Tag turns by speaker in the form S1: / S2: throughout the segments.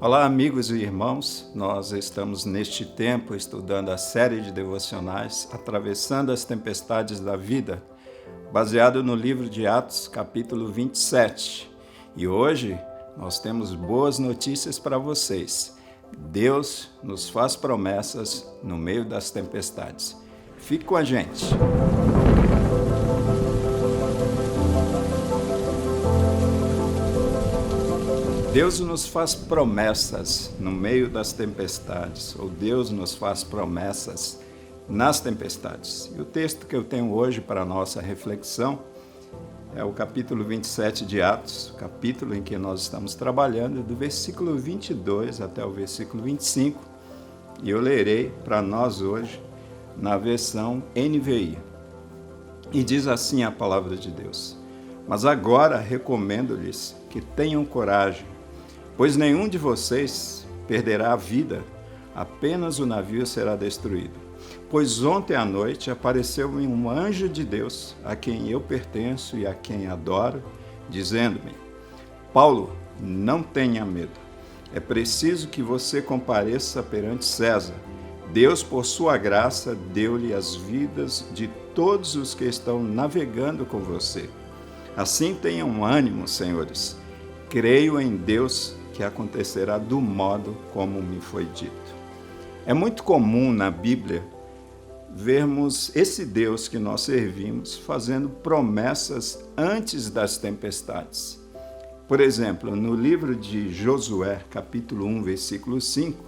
S1: Olá, amigos e irmãos. Nós estamos neste tempo estudando a série de devocionais Atravessando as Tempestades da Vida, baseado no livro de Atos, capítulo 27. E hoje nós temos boas notícias para vocês. Deus nos faz promessas no meio das tempestades. Fique com a gente. Deus nos faz promessas no meio das tempestades, ou Deus nos faz promessas nas tempestades. E o texto que eu tenho hoje para a nossa reflexão é o capítulo 27 de Atos, capítulo em que nós estamos trabalhando, do versículo 22 até o versículo 25, e eu lerei para nós hoje na versão NVI. E diz assim a palavra de Deus: Mas agora recomendo-lhes que tenham coragem, pois nenhum de vocês perderá a vida, apenas o navio será destruído. Pois ontem à noite apareceu-me um anjo de Deus, a quem eu pertenço e a quem adoro, dizendo-me: Paulo, não tenha medo. É preciso que você compareça perante César. Deus, por sua graça, deu-lhe as vidas de todos os que estão navegando com você. Assim tenham ânimo, senhores. Creio em Deus que acontecerá do modo como me foi dito. É muito comum na Bíblia vermos esse Deus que nós servimos fazendo promessas antes das tempestades. Por exemplo, no livro de Josué, capítulo 1, versículo 5,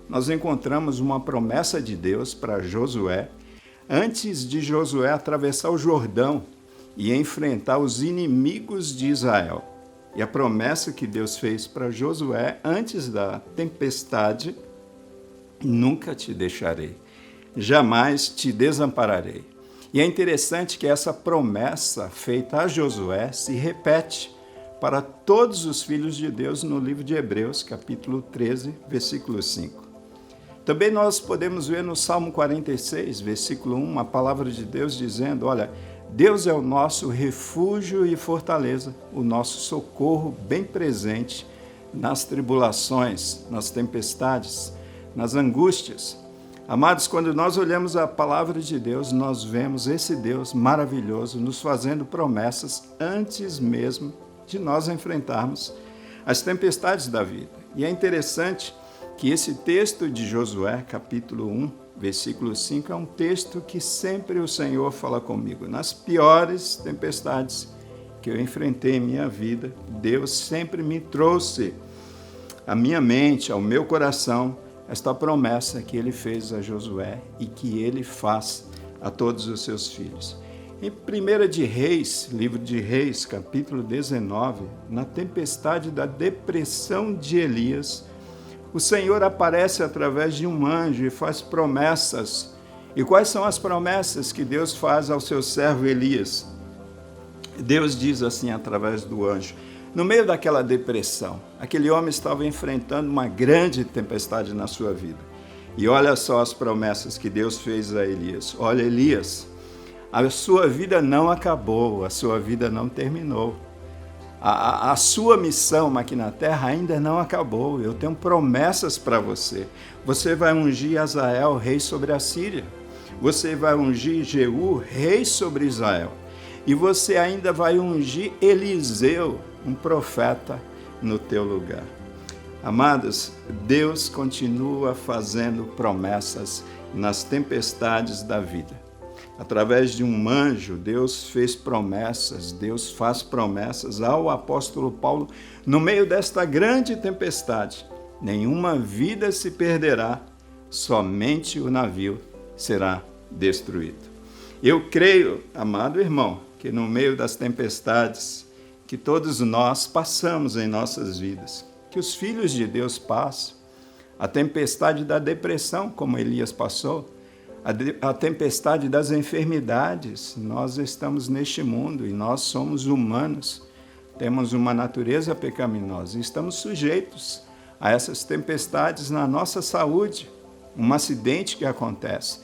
S1: nós encontramos uma promessa de Deus para Josué antes de Josué atravessar o Jordão e enfrentar os inimigos de Israel. E a promessa que Deus fez para Josué antes da tempestade: nunca te deixarei, jamais te desampararei. E é interessante que essa promessa feita a Josué se repete para todos os filhos de Deus no livro de Hebreus, capítulo 13, versículo 5. Também nós podemos ver no Salmo 46, versículo 1, a palavra de Deus dizendo: olha, Deus é o nosso refúgio e fortaleza, o nosso socorro bem presente nas tribulações, nas tempestades, nas angústias. Amados, quando nós olhamos a palavra de Deus, nós vemos esse Deus maravilhoso nos fazendo promessas antes mesmo de nós enfrentarmos as tempestades da vida. E é interessante que esse texto de Josué, capítulo 1, versículo 5, é um texto que sempre o Senhor fala comigo. Nas piores tempestades que eu enfrentei em minha vida, Deus sempre me trouxe à minha mente, ao meu coração, esta promessa que Ele fez a Josué e que Ele faz a todos os seus filhos. Em 1 de Reis, livro de Reis, capítulo 19, na tempestade da depressão de Elias, o Senhor aparece através de um anjo e faz promessas. E quais são as promessas que Deus faz ao seu servo Elias? Deus diz assim através do anjo: no meio daquela depressão, aquele homem estava enfrentando uma grande tempestade na sua vida. E olha só as promessas que Deus fez a Elias. Olha, Elias, a sua vida não acabou, a sua vida não terminou. A sua missão aqui na terra ainda não acabou. Eu tenho promessas para você. Você vai ungir Azael, rei sobre a Síria. Você vai ungir Jeú, rei sobre Israel. E você ainda vai ungir Eliseu, um profeta, no teu lugar. Amados, Deus continua fazendo promessas nas tempestades da vida. Através de um anjo, Deus fez promessas, Deus faz promessas ao apóstolo Paulo no meio desta grande tempestade. Nenhuma vida se perderá, somente o navio será destruído. Eu creio, amado irmão, que no meio das tempestades que todos nós passamos em nossas vidas, que os filhos de Deus passam, a tempestade da depressão, como Elias passou, a tempestade das enfermidades. Nós estamos neste mundo e nós somos humanos, temos uma natureza pecaminosa e estamos sujeitos a essas tempestades na nossa saúde, um acidente que acontece.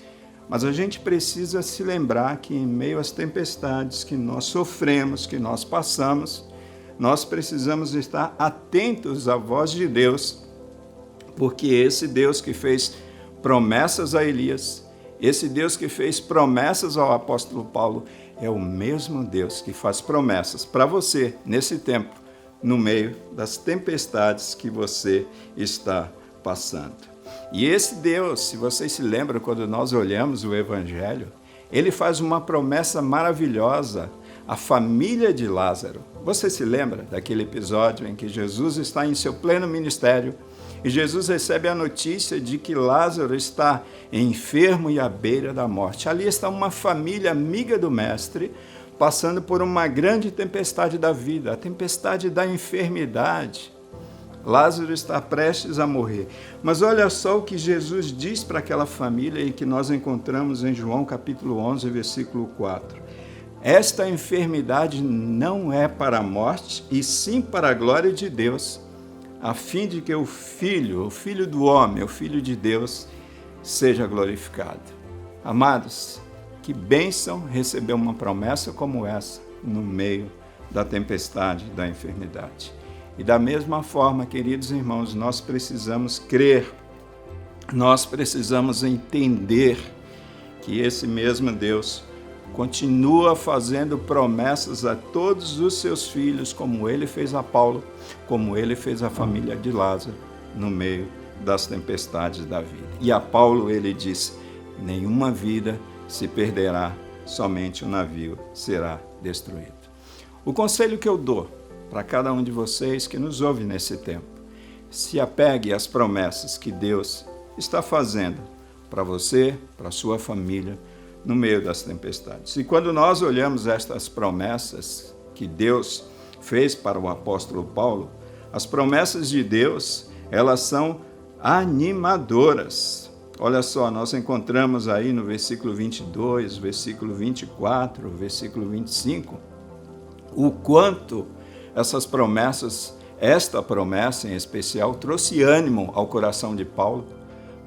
S1: Mas a gente precisa se lembrar que em meio às tempestades que nós sofremos, que nós passamos, nós precisamos estar atentos à voz de Deus Porque esse Deus que fez promessas a Elias, esse Deus que fez promessas ao apóstolo Paulo, é o mesmo Deus que faz promessas para você nesse tempo, no meio das tempestades que você está passando. E esse Deus, se vocês se lembram, quando nós olhamos o Evangelho, ele faz uma promessa maravilhosa à família de Lázaro. Você se lembra daquele episódio em que Jesus está em seu pleno ministério e Jesus recebe a notícia de que Lázaro está enfermo e à beira da morte. Ali está uma família amiga do Mestre, passando por uma grande tempestade da vida, a tempestade da enfermidade. Lázaro está prestes a morrer. Mas olha só o que Jesus diz para aquela família e que nós encontramos em João capítulo 11, versículo 4. Esta enfermidade não é para a morte, e sim para a glória de Deus, a fim de que o Filho do homem, o Filho de Deus, seja glorificado. Amados, que bênção receber uma promessa como essa no meio da tempestade da enfermidade. E da mesma forma, queridos irmãos, nós precisamos crer, nós precisamos entender que esse mesmo Deus continua fazendo promessas a todos os seus filhos, como ele fez a Paulo, como ele fez a família de Lázaro, no meio das tempestades da vida. E a Paulo ele disse: nenhuma vida se perderá, somente o navio será destruído. O conselho que eu dou para cada um de vocês que nos ouve nesse tempo: se apegue às promessas que Deus está fazendo para você, para a sua família, no meio das tempestades. E quando nós olhamos estas promessas que Deus fez para o apóstolo Paulo, as promessas de Deus, elas são animadoras. Olha só, nós encontramos aí no versículo 22, versículo 24, versículo 25, o quanto essas promessas, esta promessa em especial, trouxe ânimo ao coração de Paulo,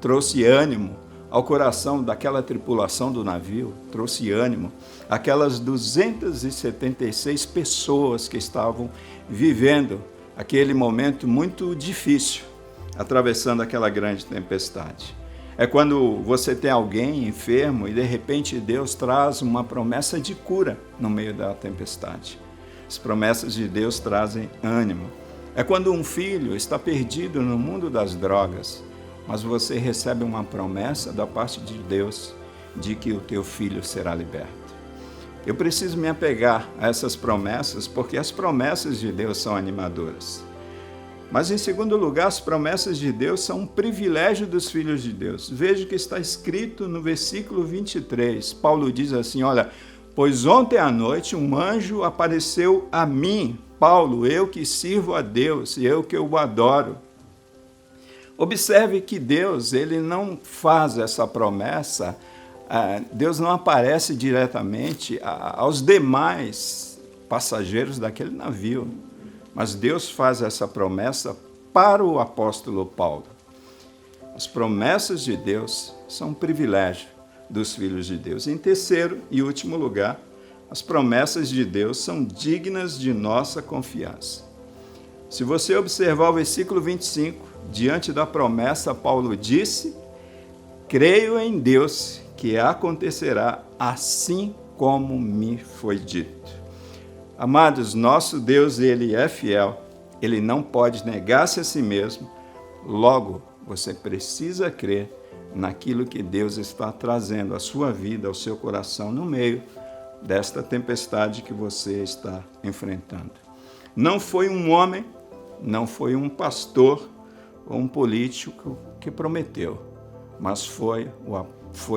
S1: trouxe ânimo ao coração daquela tripulação do navio, trouxe ânimo àquelas 276 pessoas que estavam vivendo aquele momento muito difícil, atravessando aquela grande tempestade. É quando você tem alguém enfermo e de repente Deus traz uma promessa de cura no meio da tempestade. As promessas de Deus trazem ânimo. É quando um filho está perdido no mundo das drogas, mas você recebe uma promessa da parte de Deus de que o teu filho será liberto. Eu preciso me apegar a essas promessas porque as promessas de Deus são animadoras. Mas, em segundo lugar, as promessas de Deus são um privilégio dos filhos de Deus. Veja que está escrito no versículo 23. Paulo diz assim, olha: pois ontem à noite um anjo apareceu a mim, Paulo, eu que sirvo a Deus e eu que o adoro. Observe que Deus, ele não faz essa promessa, Deus não aparece diretamente aos demais passageiros daquele navio, mas Deus faz essa promessa para o apóstolo Paulo. As promessas de Deus são um privilégio dos filhos de Deus. Em terceiro e último lugar, as promessas de Deus são dignas de nossa confiança. Se você observar o versículo 25, diante da promessa, Paulo disse: creio em Deus que acontecerá assim como me foi dito. Amados, nosso Deus, ele é fiel, ele não pode negar-se a si mesmo, logo você precisa crer naquilo que Deus está trazendo à sua vida, ao seu coração, no meio desta tempestade que você está enfrentando. Não foi um homem, não foi um pastor ou um político que prometeu, mas foi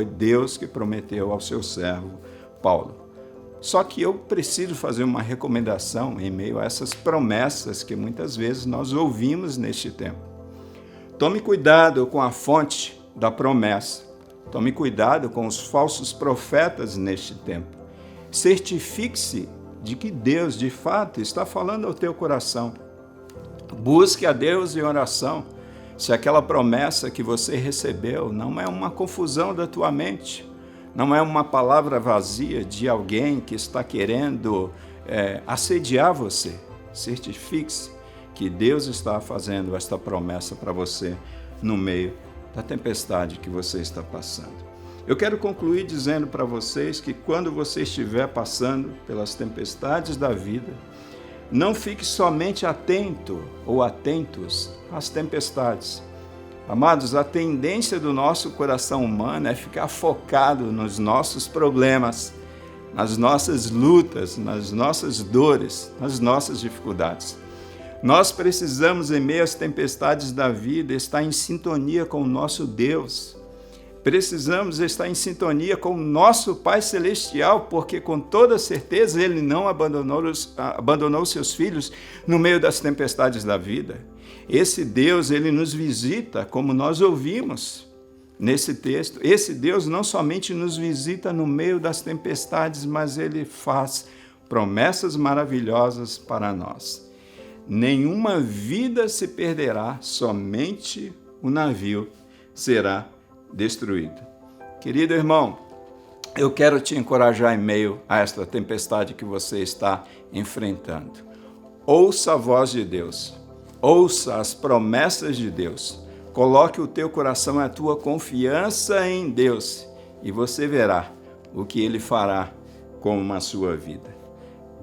S1: Deus que prometeu ao seu servo Paulo. Só que eu preciso fazer uma recomendação em meio a essas promessas que muitas vezes nós ouvimos neste tempo. Tome cuidado com a fonte da promessa. Tome cuidado com os falsos profetas neste tempo. Certifique-se de que Deus, de fato, está falando ao teu coração. Busque a Deus em oração. Se aquela promessa que você recebeu não é uma confusão da tua mente, não é uma palavra vazia de alguém que está querendo assediar você, certifique-se que Deus está fazendo esta promessa para você no meio da tempestade que você está passando. Eu quero concluir dizendo para vocês que quando você estiver passando pelas tempestades da vida, não fique somente atento ou atentos às tempestades. Amados, a tendência do nosso coração humano é ficar focado nos nossos problemas, nas nossas lutas, nas nossas dores, nas nossas dificuldades. Nós precisamos, em meio às tempestades da vida, estar em sintonia com o nosso Deus. Precisamos estar em sintonia com o nosso Pai Celestial, porque com toda certeza Ele não abandonou seus filhos no meio das tempestades da vida. Esse Deus, Ele nos visita, como nós ouvimos nesse texto. Esse Deus não somente nos visita no meio das tempestades, mas Ele faz promessas maravilhosas para nós. Nenhuma vida se perderá, somente o navio será destruído. Querido irmão, eu quero te encorajar em meio a esta tempestade que você está enfrentando. Ouça a voz de Deus, ouça as promessas de Deus, coloque o teu coração e a tua confiança em Deus e você verá o que Ele fará com a sua vida.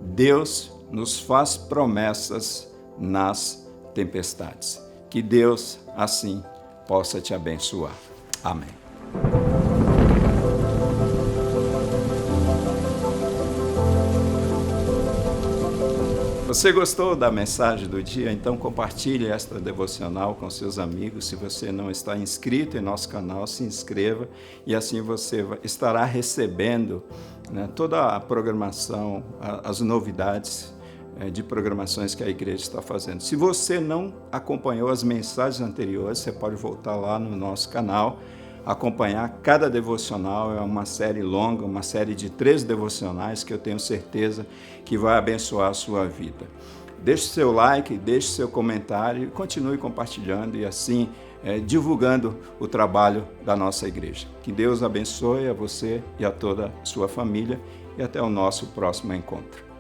S1: Deus nos faz promessas nas tempestades. Que Deus assim possa te abençoar. Amém. Você gostou da mensagem do dia? Então compartilhe esta devocional com seus amigos. Se você não está inscrito em nosso canal, se inscreva e assim você estará recebendo, né, toda a programação, as novidades de programações que a igreja está fazendo. Se você não acompanhou as mensagens anteriores, você pode voltar lá no nosso canal, acompanhar cada devocional. É uma série longa, uma série de 3 devocionais que eu tenho certeza que vai abençoar a sua vida. Deixe seu like, deixe seu comentário e continue compartilhando e assim divulgando o trabalho da nossa igreja. Que Deus abençoe a você e a toda a sua família e até o nosso próximo encontro.